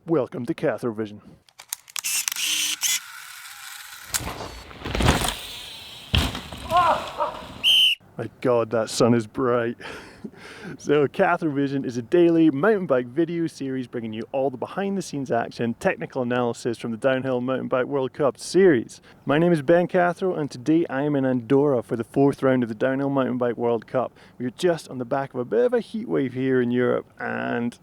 Welcome to Cathro Vision. My God, that sun is bright. So Cathro Vision is a daily mountain bike video series bringing you all the behind the scenes action, technical analysis from the Downhill Mountain Bike World Cup series. My name is Ben Cathro and today I am in Andorra for the 4th round of the Downhill Mountain Bike World Cup. We are just on the back of a bit of a heat wave here in Europe and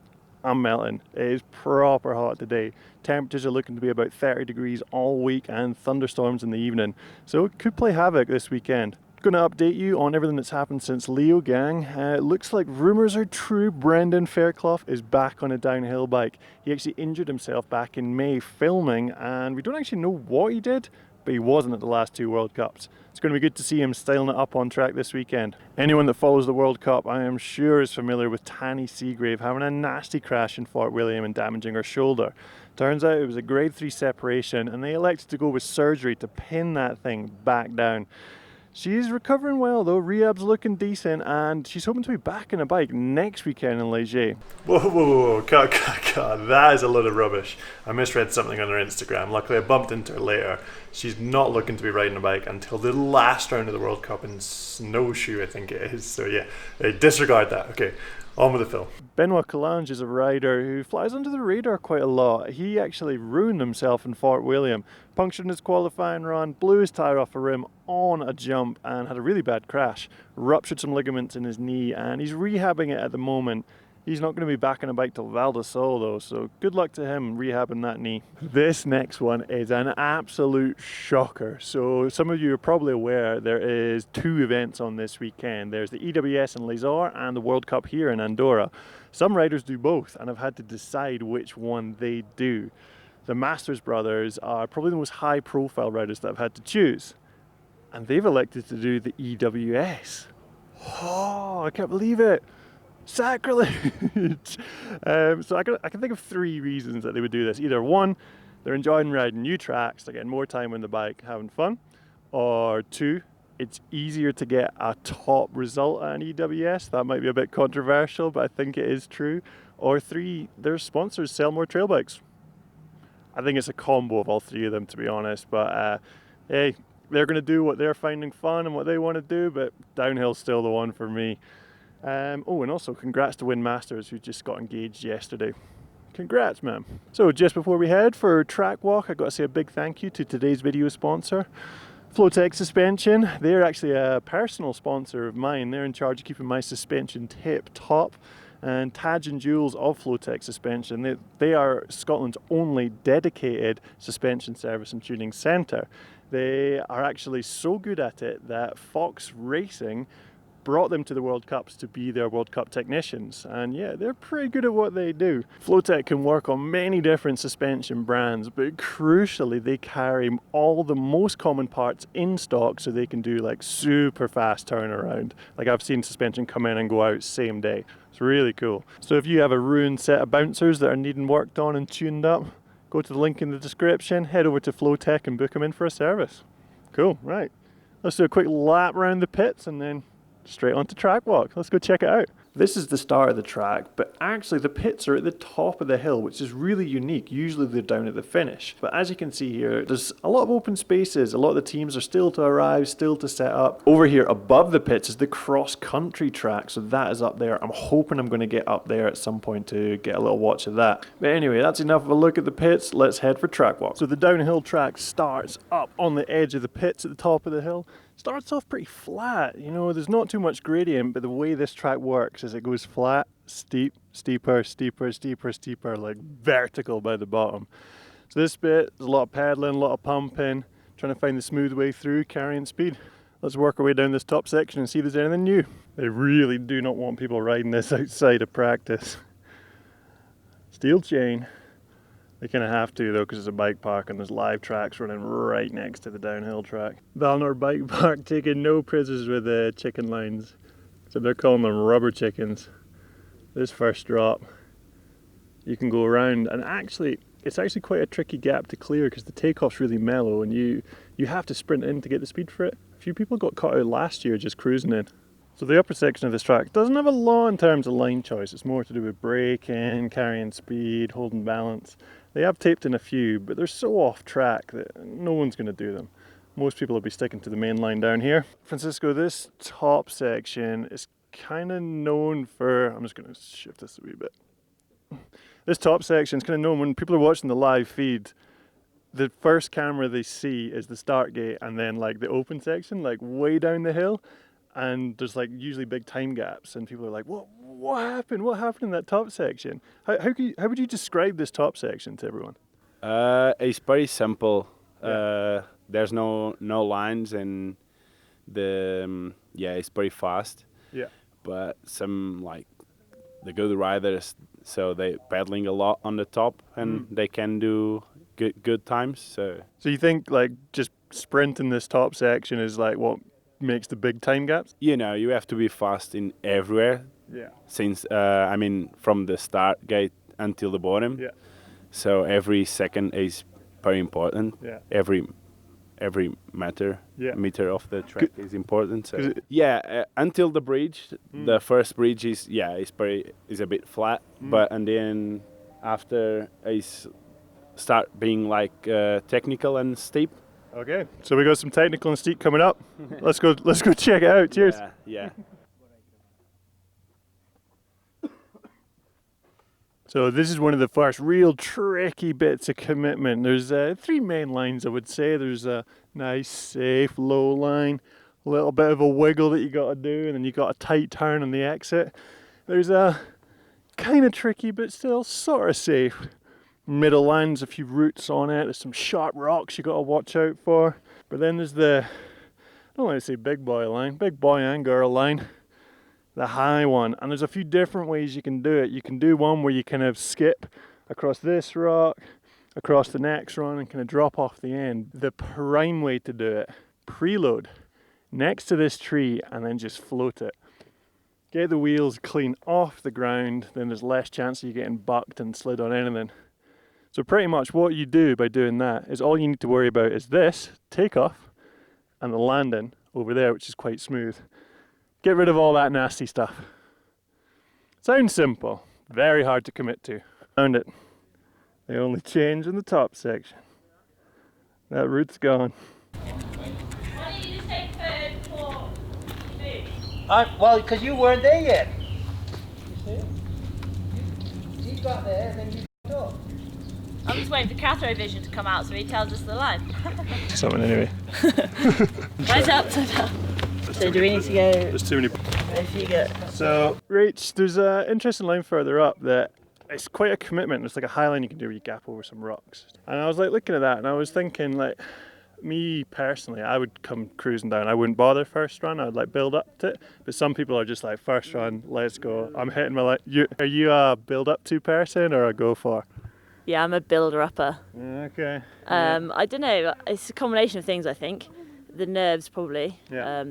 I'm melting. It is proper hot today. Temperatures are looking to be about 30 degrees all week and thunderstorms in the evening. So it could play havoc this weekend. Going to update you on everything that's happened since Leo gang. It looks like rumours are true. Brendan Fairclough is back on a downhill bike. He actually injured himself back in May filming and we don't actually know what he did, but he wasn't at the last 2 World Cups. It's going to be good to see him styling it up on track this weekend. Anyone that follows the World Cup I am sure is familiar with Tanny Seagrave having a nasty crash in Fort William and damaging her shoulder. Turns out it was a grade 3 separation and they elected to go with surgery to pin that thing back down. She's recovering well though, rehab's looking decent and she's hoping to be back on a bike next weekend in Leger. Whoa, cut, that is a load of rubbish. I misread something on her Instagram, luckily I bumped into her later. She's not looking to be riding a bike until the last round of the World Cup in snowshoe I think it is, so yeah, disregard that, okay. On with the film. Benoit Coulange is a rider who flies under the radar quite a lot. He actually ruined himself in Fort William, punctured his qualifying run, blew his tyre off a rim on a jump and had a really bad crash. Ruptured some ligaments in his knee and he's rehabbing it at the moment. He's not going to be back on a bike till Val di Sole though, so good luck to him rehabbing that knee. This next one is an absolute shocker. So some of you are probably aware there is 2 events on this weekend. There's the EWS in Lezer and the World Cup here in Andorra. Some riders do both and have had to decide which one they do. The Masters brothers are probably the most high profile riders that have had to choose. And they've elected to do the EWS. Oh, I can't believe it. Sacrilege! So I can think of 3 reasons that they would do this. Either 1, they're enjoying riding new tracks, they're getting more time on the bike, having fun. Or 2, it's easier to get a top result at an EWS. That might be a bit controversial, but I think it is true. Or 3, their sponsors sell more trail bikes. I think it's a combo of all 3 of them, to be honest. But hey, they're going to do what they're finding fun and what they want to do, but downhill's still the one for me. Oh, and also congrats to Win Masters who just got engaged yesterday. Congrats, man. So just before we head for track walk, I've got to say a big thank you to today's video sponsor, Flotec Suspension. They're actually a personal sponsor of mine. They're in charge of keeping my suspension tip top. And Taj and Jules of Flotec Suspension, they are Scotland's only dedicated suspension service and tuning centre. They are actually so good at it that Fox Racing brought them to the World Cups to be their World Cup technicians, and yeah, they're pretty good at what they do. Flotec can work on many different suspension brands, but crucially they carry all the most common parts in stock so they can do like super fast turnaround. Like I've seen suspension come in and go out same day. It's really cool. So if you have a ruined set of bouncers that are needing worked on and tuned up, go to the link in the description, head over to Flotec and book them in for a service. Cool, right. Let's do a quick lap around the pits and then straight onto track walk. Let's go check it out. This is the start of the track, but actually the pits are at the top of the hill, which is really unique. Usually they're down at the finish. But as you can see here, there's a lot of open spaces. A lot of the teams are still to arrive, still to set up. Over here above the pits is the cross-country track, so that is up there. I'm hoping I'm going to get up there at some point to get a little watch of that. But anyway, that's enough of a look at the pits. Let's head for track walk. So the downhill track starts up on the edge of the pits at the top of the hill. Starts off pretty flat, you know, there's not too much gradient, but the way this track works is it goes flat, steep, steeper, steeper, steeper, steeper, like vertical by the bottom. So this bit, there's a lot of pedaling, a lot of pumping, trying to find the smooth way through, carrying speed. Let's work our way down this top section and see if there's anything new. They really do not want people riding this outside of practice. Steel chain. They kind of have to though because it's a bike park and there's live tracks running right next to the downhill track. Valnor Bike Park taking no prisoners with the chicken lines. So they're calling them rubber chickens. This first drop, you can go around and actually, it's actually quite a tricky gap to clear because the takeoff's really mellow and you have to sprint in to get the speed for it. A few people got caught out last year just cruising in. So the upper section of this track doesn't have a lot in terms of line choice. It's more to do with braking, carrying speed, holding balance. They have taped in a few, but they're so off track that no one's going to do them. Most people will be sticking to the main line down here. Francisco, this top section is kind of known for, I'm just going to shift this a wee bit. This top section is kind of known when people are watching the live feed, the first camera they see is the start gate and then like the open section, like way down the hill. And there's like usually big time gaps and people are like, what happened? What happened in that top section? How would you describe this top section to everyone? It's pretty simple. Yeah. There's no lines and it's pretty fast. Yeah. But some like the good riders, so they pedaling a lot on the top and they can do good times. So you think like just sprinting this top section is like what makes the big time gaps? You know, you have to be fast in everywhere. Yeah. Since from the start gate until the bottom. Yeah. So every second is very important. Yeah. Every meter of the track is important. So until the bridge, the first bridge is a bit flat, and then after is start being like technical and steep. Okay, so we got some technical and steep coming up. Let's go check it out. Cheers. Yeah. So this is one of the first real tricky bits of commitment. There's three main lines, I would say. There's a nice, safe, low line, a little bit of a wiggle that you got to do, and then you got a tight turn on the exit. There's a kind of tricky, but still sort of safe middle line. There's a few roots on it. There's some sharp rocks you got to watch out for. But then there's I don't want to say big boy line, big boy and girl line. The high one, and there's a few different ways you can do it. You can do one where you kind of skip across this rock, across the next one, and kind of drop off the end. The prime way to do it, preload next to this tree and then just float it. Get the wheels clean off the ground, then there's less chance of you getting bucked and slid on anything. So pretty much what you do by doing that is all you need to worry about is this takeoff and the landing over there, which is quite smooth. Get rid of all that nasty stuff. Sounds simple, very hard to commit to. Found it. They only change in the top section. That route's gone. Why don't you just take third for Lubes? Well, because you weren't there yet. You see? You got there and then you up. I'm just waiting for Cathro Vision to come out so he tells us the line. Something anyway. Rise up, So do we need to go? There's too many. If you get. So, Rach, there's an interesting line further up that it's quite a commitment. There's like a high line you can do where you gap over some rocks. And I was like looking at that and I was thinking like, me personally, I would come cruising down. I wouldn't bother first run. I would like build up to it. But some people are just like, first run, let's go. I'm hitting my line. Are you a build up to person or a go for? Yeah, I'm a builder-upper. Okay. I don't know. It's a combination of things, I think. The nerves, probably. Yeah.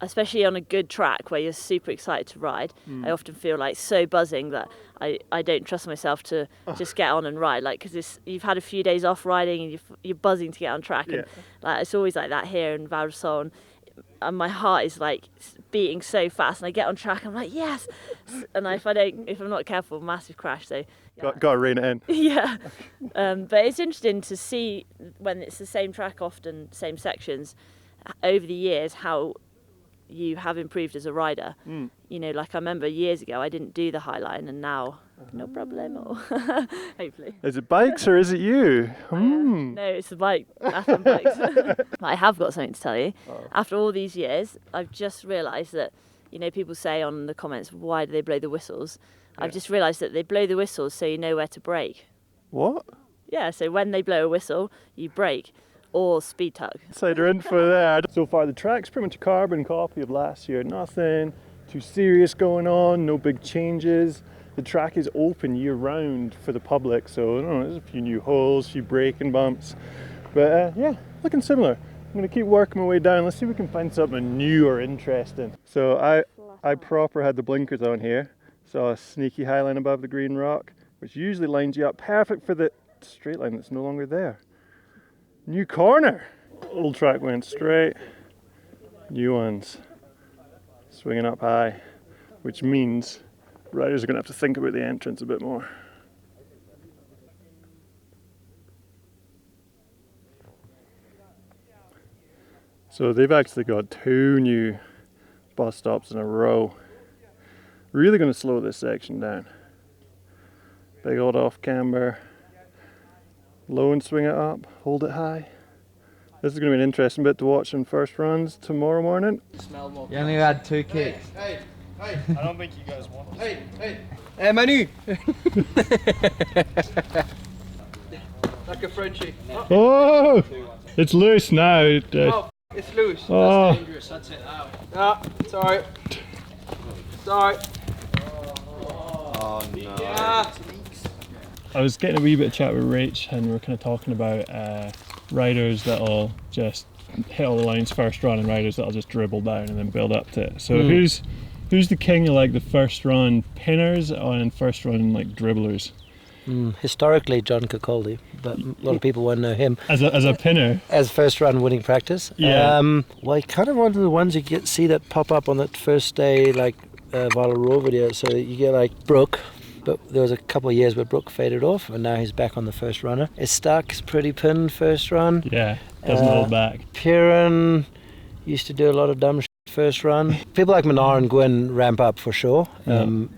Especially on a good track where you're super excited to ride. I often feel like so buzzing that I don't trust myself to just get on and ride. Like, because you've had a few days off riding and you're buzzing to get on track. Yeah. And like, it's always like that here in Val d'Isole. And my heart is like beating so fast, and I get on track. And I'm like, yes. And if I'm not careful, massive crash. So Got to rein it in. yeah. But it's interesting to see when it's the same track, often same sections, over the years how you have improved as a rider. You know, like I remember years ago I didn't do the high line, and now no problemo. Hopefully. Is it bikes or is it you? No, it's the bike. Athens bikes. I have got something to tell you. After all these years, I've just realised that, you know, people say on the comments, why do they blow the whistles? I've just realised that they blow the whistles so you know where to brake. What? Yeah, so when they blow a whistle, you brake or speed tug. Insider info there. So far the track's pretty much a carbon copy of last year. Nothing too serious going on, no big changes. The track is open year round for the public, so I don't know, there's a few new holes, a few braking bumps. But yeah, looking similar. I'm going to keep working my way down. Let's see if we can find something new or interesting. So I proper had the blinkers on here. Saw a sneaky high line above the green rock, which usually lines you up perfect for the straight line that's no longer there. New corner. Old track went straight. New ones. swinging up high, which means riders are going to have to think about the entrance a bit more. So they've actually got 2 new bus stops in a row. Really going to slow this section down. Big old off camber, low and swing it up, hold it high. This is going to be an interesting bit to watch in first runs tomorrow morning. You only had 2 kicks. Hey, I don't think you guys want this. hey, Manu! Like a Frenchie. Oh! It's loose now. Oh, it's loose. Oh. That's dangerous, that's it now. Ah, sorry. Sorry. Oh no. Ah. I was getting a wee bit of chat with Rach and we were kind of talking about riders that'll just hit all the lines first run and riders that'll just dribble down and then build up to it. So who's the king of like the first run pinners and first run like dribblers? Historically, John Cacoldi, but a lot of people won't know him As a pinner? as first run winning practice. Yeah. Well, kind of one of the ones you see that pop up on that first day, like Vital Raw video. So you get like Brooke, but there was a couple of years where Brooke faded off, and now he's back on the first runner. Estak's pretty pinned first run. Yeah, doesn't hold back. Piran used to do a lot of dumb shit first run. People like Manar and Gwyn ramp up for sure.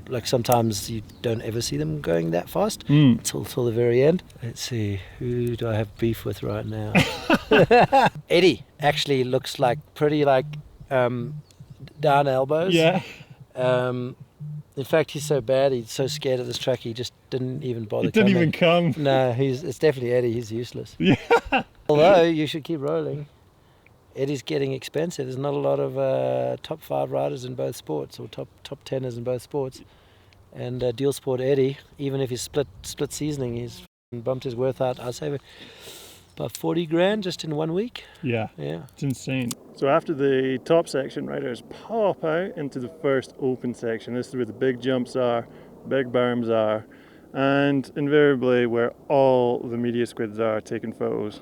Like sometimes you don't ever see them going that fast till the very end. Let's see, who do I have beef with right now? Eddie actually looks like pretty like down elbows. Yeah. In fact, he's so bad, he's so scared of this track, he just didn't even bother It didn't coming. even come. No, it's definitely Eddie, he's useless. Yeah. Although, you should keep rolling. Eddie's getting expensive. There's not a lot of top 5 riders in both sports, or top 10ers in both sports. And dual sport Eddie, even if he's split seasoning, he's bumped his worth out, I'd say about 40 grand just in 1 week. Yeah. Yeah. It's insane. So after the top section, riders pop out into the first open section. This is where the big jumps are, big berms are, and invariably where all the media squids are taking photos.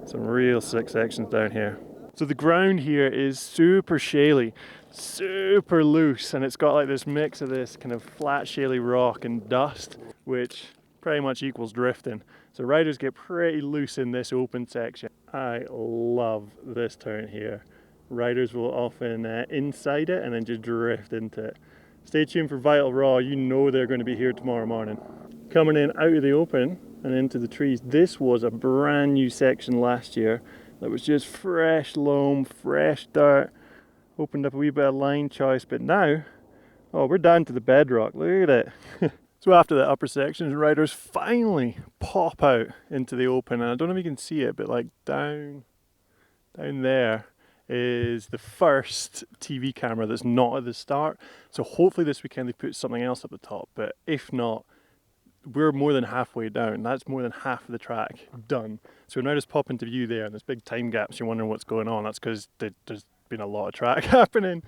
Some real sick sections down here. So the ground here is super shaly, super loose, and it's got like this mix of this kind of flat shaly rock and dust, which pretty much equals drifting. So riders get pretty loose in this open section. I love this turn here. Riders will often inside it and then just drift into it. Stay tuned for Vital Raw, you know they're going to be here tomorrow morning. Coming in out of the open and into the trees, this was a brand new section last year that was just fresh loam, fresh dirt, opened up a wee bit of line choice, but now, oh, we're down to the bedrock, look at it. So after the upper sections, riders finally pop out into the open, and I don't know if you can see it, but like down there is the first TV camera that's not at the start. So hopefully this weekend they put something else at the top, but if not, we're more than halfway down. That's more than half of the track done. So now just pop into view there, and there's big time gaps. You're wondering what's going on. That's because there's been a lot of track happening.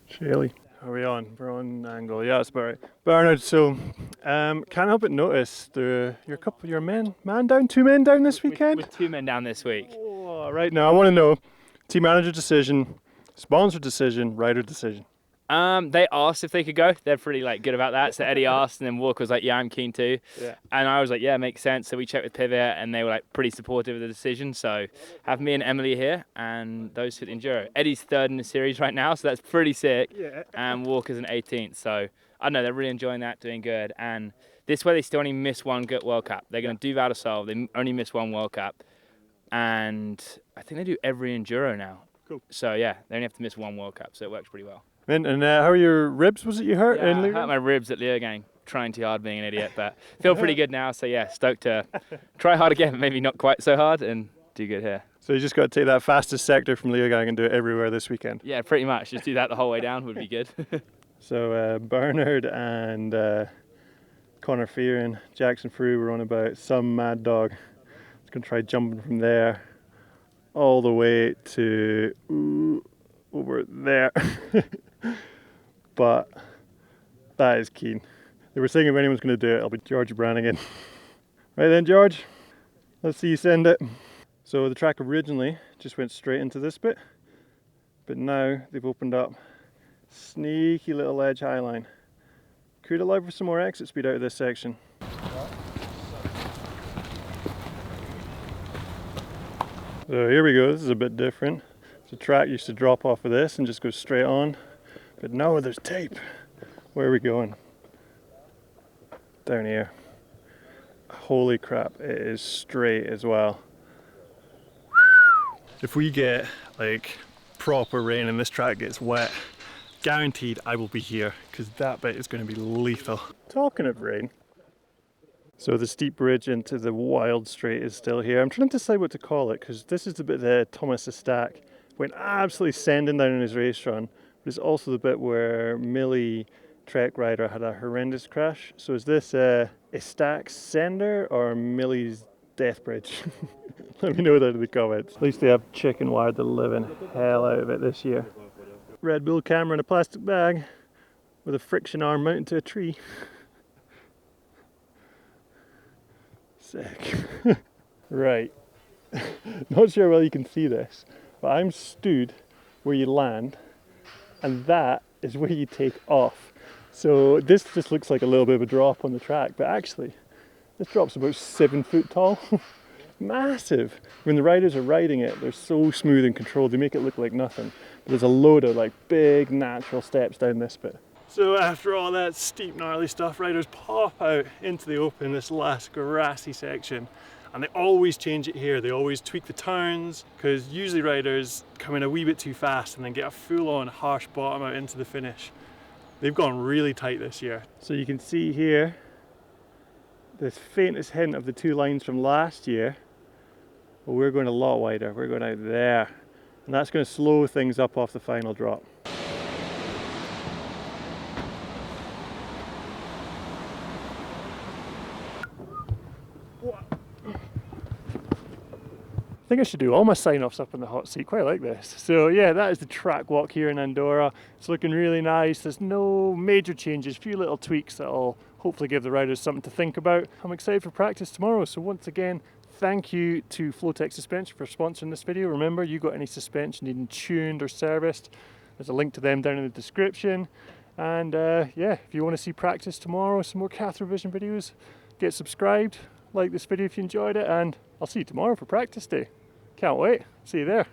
Shelly. Are we on? We're on angle. Yeah, that's about right. Bernard, so can't help but notice you're a man down, 2 men down this weekend? With 2 men down this week. Oh, right now, I want to know, team manager decision, sponsor decision, rider decision. They asked if they could go. They're pretty like good about that. So Eddie asked, and then Walker was like, "Yeah, I'm keen to." Yeah. And I was like, "Yeah, makes sense." So we checked with Pivot, and they were like pretty supportive of the decision. So have me and Emily here, and those for the Enduro. Eddie's 3rd in the series right now, so that's pretty sick. Yeah. And Walker's an 18th. So I don't know, they're really enjoying that, doing good. And this way, they still only miss 1 good World Cup. They're going to do Val de Sol. They only miss 1 World Cup, and I think they do every Enduro now. Cool. So yeah, they only have to miss 1 World Cup, so it works pretty well. And how are your ribs? Was it you hurt? Yeah, I hurt my ribs at Leogang, trying too hard, being an idiot, but feel pretty good now. So yeah, stoked to try hard again, maybe not quite so hard, and do good here. So you just got to take that fastest sector from Leogang and do it everywhere this weekend. Yeah, pretty much. Just do that the whole way down would be good. So Bernard and Connor Fearon, Jackson Frew were on about some mad dog. It's going to try jumping from there all the way to over there. But that is keen. They were saying if anyone's going to do it, it'll be George Brannigan. Right then, George, let's see you send it. So the track originally just went straight into this bit, but now they've opened up sneaky little ledge highline. Could allow for some more exit speed out of this section. So here we go, this is a bit different. The track used to drop off of this and just go straight on, but now there's tape. Where are we going? Down here. Holy crap, it is straight as well. If we get like proper rain and this track gets wet, guaranteed I will be here, because that bit is going to be lethal. Talking of rain, so the steep bridge into the wild straight is still here. I'm trying to decide what to call it, because this is the bit that Thomas the Stack went absolutely sending down in his race run, but it's also the bit where Millie Trek Rider had a horrendous crash. So is this a Stack's sender or Millie's death bridge? Let me know that in the comments. At least they have chicken wire the living hell out of it this year. Red Bull camera in a plastic bag with a friction arm mounted to a tree. Sick. Right. Not sure whether you can see this, but I'm stood where you land, and that is where you take off. So this just looks like a little bit of a drop on the track, but actually this drop's about 7 foot tall. Massive. When the riders are riding it, they're so smooth and controlled, they make it look like nothing. But there's a load of like big natural steps down this bit. So after all that steep gnarly stuff, riders pop out into the open, this last grassy section, and they always change it here. They always tweak the turns, because usually riders come in a wee bit too fast and then get a full-on harsh bottom out into the finish. They've gone really tight this year. So you can see here this faintest hint of the two lines from last year. Well, we're going a lot wider. We're going out there, and that's going to slow things up off the final drop. I think I should do all my sign-offs up in the hot seat, quite like this. So yeah, that is the track walk here in Andorra. It's looking really nice. There's no major changes, few little tweaks that'll hopefully give the riders something to think about. I'm excited for practice tomorrow, so once again, thank you to Flotec Suspension for sponsoring this video. Remember, you got any suspension needing tuned or serviced, there's a link to them down in the description. And yeah, if you want to see practice tomorrow, some more Cathro Vision videos, get subscribed, like this video if you enjoyed it, and I'll see you tomorrow for practice day. Can't wait. See you there.